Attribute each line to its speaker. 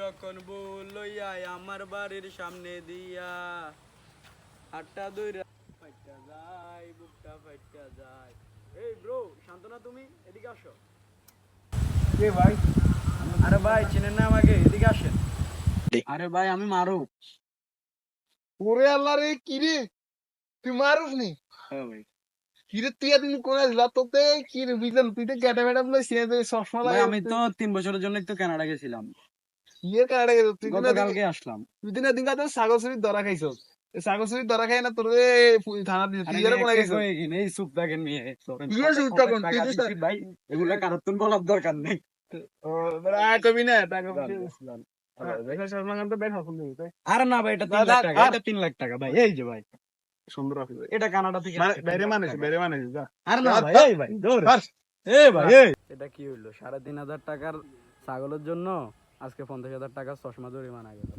Speaker 1: যখন বউ লইয়া আমার বাড়ির সামনে দিয়া হাতটা দইরা ফাইটা যায় বুকটা ফাইটা যায়। এই ব্রো শান্তনা, তুমি এদিকে আসো।
Speaker 2: কে ভাই?
Speaker 1: আরে ভাই চিনেন না আমাকে? এদিকে আসেন। আরে ভাই আমি মারুফ।
Speaker 2: ওরে আল্লাহ রে, কি রে তুই মারুফ নি?
Speaker 1: হ্যাঁ ভাই।
Speaker 2: কি রে তুই এতদিন কোন আসলা? তোতে কি রে বুঝলাম, তুই তো গেটা ম্যাডাম লই সিনে চশমা
Speaker 1: ভাই
Speaker 2: লাগে।
Speaker 1: আমি তো 3 বছরের জন্য একটু কানাডা গেছিলাম,
Speaker 2: ইয়ে কানাডা গেল তুই?
Speaker 1: গতকালকে আসলাম।
Speaker 2: দুদিন দিন কাতে ছাগল চুরির ধরা খাইছস। ছাগল চুরির ধরা খাই না তোর থানা দিছে, তুই এর কোন গেছস?
Speaker 1: এই চুপ থাকেন নিয়ে
Speaker 2: কি হইছে তখন? তুই তো
Speaker 1: ভাই এগুলা কারোর বলার দরকার নেই।
Speaker 2: ও বড় আয় কবি না টাকা দেখা শর্মা গান তো বের হকুন দিই তাই।
Speaker 1: আরে না ভাই, এটা 3 লাখ টাকা, এটা 3 লাখ টাকা ভাই। এই যে ভাই
Speaker 2: সুন্দর আছে ভাই।
Speaker 1: এটা কানাডা থেকে
Speaker 2: বাইরে মানুষ যা।
Speaker 1: আরে না ভাই, এই ভাই ধর এই ভাই এই এটা কি হইলো? 3,500 টাকার ছাগলের জন্য আজকে 50,000 টাকার চশমা জরিমানা গেল।